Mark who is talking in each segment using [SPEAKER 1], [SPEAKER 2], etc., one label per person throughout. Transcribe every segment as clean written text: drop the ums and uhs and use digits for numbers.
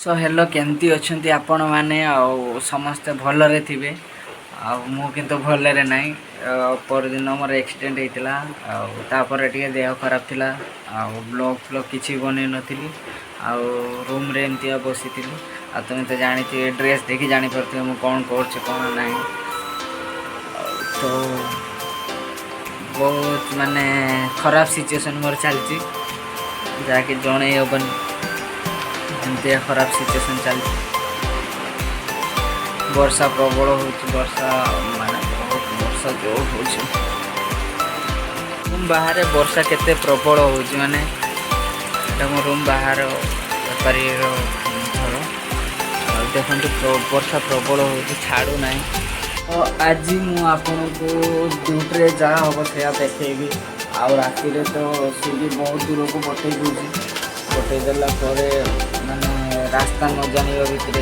[SPEAKER 1] So hello केमती अच्छी आपण मैंने समस्ते भलरे थे मुझे भलरे ना परदिन मोर एक्सीडेंट होता देह खराब थिला ब्लॉग फ्लॉग किसी बन नी रूम रे एमती बसी तुम्हें तो जानी ड्रेस देखी जापर मुझे कौन कौन ना तो बहुत माने खराब सिचुएशन मोर चलती जहाँकि जन हेबन एमती खराब सिचुएशन चलती वर्षा प्रबल वर्षा माने बहुत वर्षा जो रूम बाहर वर्षा केते प्रबल हो माने मो रूम बाहर बेपारी घर देखो वर्षा प्रबल हो छाड़ू ना तो आज मुझे ड्यूटी जहाँ हम से देखेबी आउ राति तो सी भी बहुत दूर को बटे दूसरी बटेदेला माने रास्ता न जाना भितर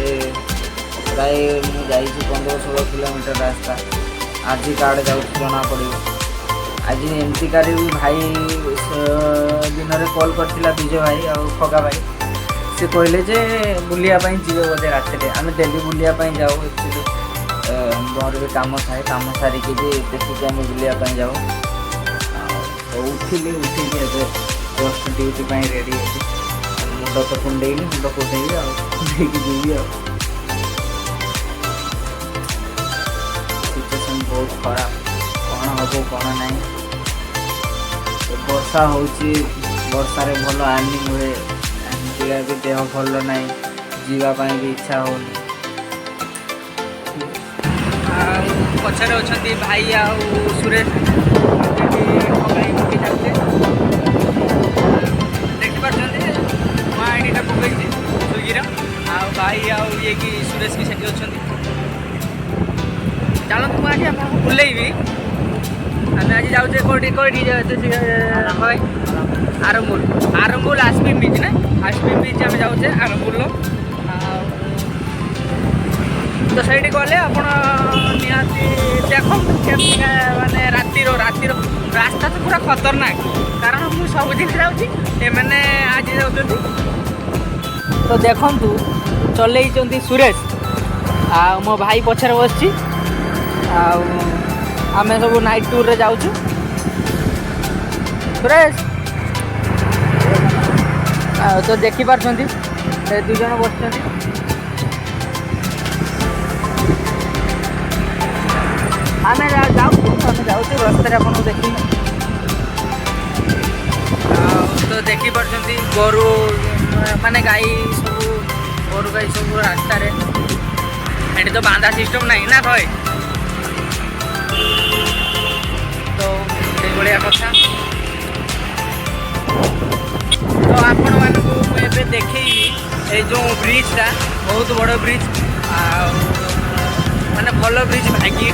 [SPEAKER 1] प्राय मुझे 15-16 किलोमीटर रास्ता आज कार्ड जाऊँ जना पड़ो आज एमती कारी भाई दिन में कॉल करथिला विजय भाई और खगा भाई से कहले जे बुलियापाई जीवे बोधे रात आम डेली बुलियापाई जाऊ एक्चुअली मोर भी कम थाए कम सारिकी भी देखिए आम बुलियापाई जाऊ तो उठिली जस्ट ड्यूटी रेडी है मुंड तो कुंडेली मुंड कुंडेली जीवी सिचुएसन बहुत खराब कौन हम कौन ना वर्षा हो वर्षार भल आर्निंग हुए एमती भी देह भल ना जावाई भी इच्छा हो पचर अच्छा भाई आउ सुरेश स्विगी भाई आउ ये कि सुरेश की सेठी अच्छा चलते मुझे आपको बुलेबी आम आज जाऊे कौटी कौटी भाई आरंबुल आरंबुल आसपिन बीच ना आसपिन बीच आम जाऊे आरंबुल तो सही गले आप देख माने रातिर रास्ता तो पूरा खतरनाक कारण मुझे सबुदिन जाऊँगी आज जाऊँ तो देखु चल सुरेश आ मो भाई पछार बस आम सब नाइट टूर रे जाऊँ सुरेश तो देखिपार दुज बस आम जाऊँ रास्ते आपको देखी तो देखिपार गोरु माने गाई सब गोरु गाई सब रास्ता ये तो बांधा सिस्टम नहीं ना भाई तो ये कथा तो आपण मानक देखी जो ब्रिजटा बहुत बड़ ब्रिज माने भल ब्रिज भागी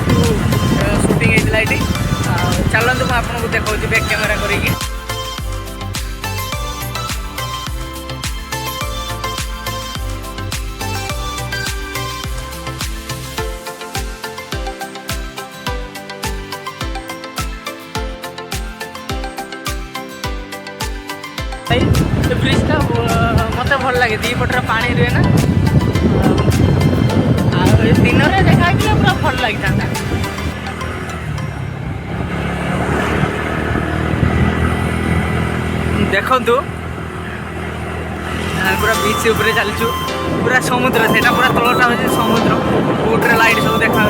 [SPEAKER 1] शूटिंग होता ये चलते मुझे आपको देखा बैक कैमेरा करी तो ब्रिजटा मत भल लगे दी पटर पानी रुए ना दिन में देखा पूरा भल लगी था देखु पूरा बीच ऊपर चलचु पूरा समुद्र से पूरा तलटा हो समुद्र बोट्रे लाइट सब देखा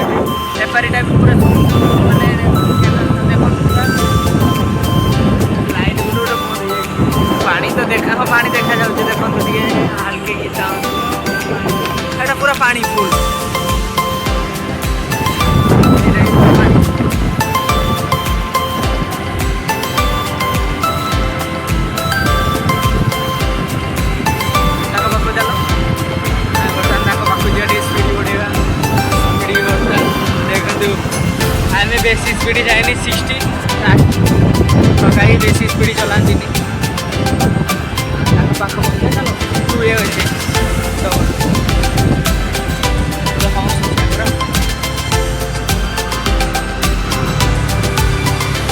[SPEAKER 1] बेपारी टाइप पूरा समुद्र माने लाइट गोटे पानी तो देखा हाँ पानी देखा जाऊँ देखो हल्के गीता है पूरा पानी फुल आम बेसी स्पीड जाए 60 बेसी स्पीड चलाती पाख हुए अच्छे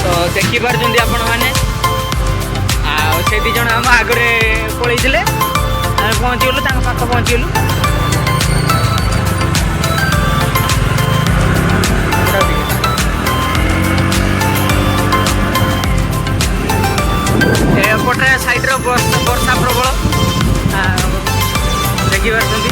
[SPEAKER 1] तो देखिपार आपण मैंने से दी जन आम आगे पलैले ପହଞ୍ଚିଗଲୁ ତାଙ୍କ ପାଖ ପହଞ୍ଚିଗଲୁ। ଏପଟେ ସାଇଡ୍ର ବର୍ଷା ପ୍ରବଳ ଦେଖିପାରୁଛନ୍ତି।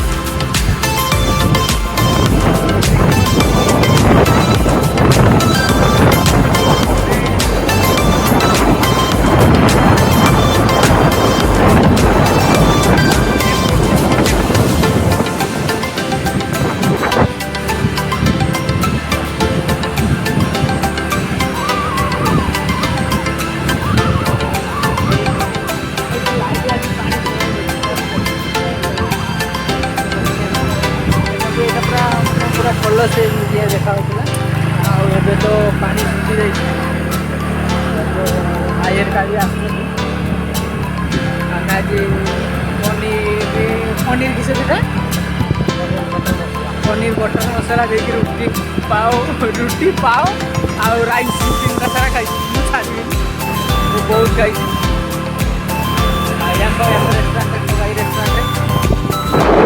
[SPEAKER 1] ପୁରା ଭଲ ସେ ଇଏ ଦେଖାହେଉଥିଲା ଆଉ ଏବେ ତ ପାଣି ଶୁଖି ଯାଇଛି। ଆଇଏର କାଲି ଆସୁଛନ୍ତି ଆମେ ଆଜି ପନିର କିସ ସେଟା ପନିର ବଟର ମସଲା ଦେଇକି ରୁଟି ପାଓ ଆଉ ରାଇସ୍ 3ଟା ସାରା ଖାଇଛି। ମୁଁ ଛାଡ଼ିବିନି, ମୁଁ ବହୁତ ଖାଇଛି। ରେଷ୍ଟୁରାଣ୍ଟରେ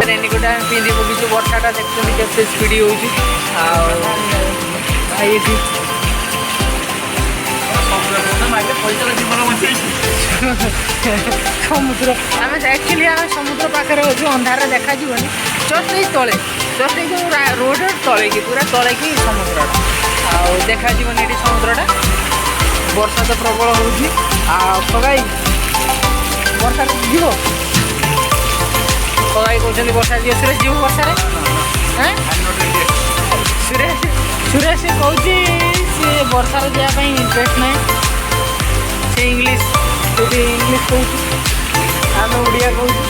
[SPEAKER 1] ରେନିକୋଟ ଆମେ ପିନ୍ଧି ପକେଇଛୁ। ବର୍ଷାଟା ଦେଖୁଛନ୍ତି କେତେ ସ୍ପିଡ୍ ହେଉଛି। ଆଉ ଭାଇ ଏଠି ସମୁଦ୍ର ଆମେ ସମୁଦ୍ର ପାଖରେ ଅଛୁ। ଅନ୍ଧାରରେ ଦେଖାଯିବନି। ଜଷ୍ଟ ଏଇ ତଳେ ଜଷ୍ଟ ଏଇ ଯେଉଁ ରୋଡ଼ର ତଳେକି ପୁରା ତଳେକି ସମୁଦ୍ରଟା ଆଉ ଦେଖାଯିବନି ଏଠି ସମୁଦ୍ରଟା। ବର୍ଷା ତ ପ୍ରବଳ ହେଉଛି। ଆଉ ଖଗାଇ ବର୍ଷାରେ ଯିବ ଖଗାଇ କହୁଛନ୍ତି ବର୍ଷା ଯିବ। ସୁରେଶ ଯିବୁ ବର୍ଷାରେ? ସୁରେଶ କହୁଛି ସେ ବର୍ଷାରେ ଯିବା ପାଇଁ ଇଣ୍ଟରେଷ୍ଟ ନାହିଁ। ସେ ଇଂଲିଶ କହୁଛି, ଆମେ ଓଡ଼ିଆ କହୁଛୁ।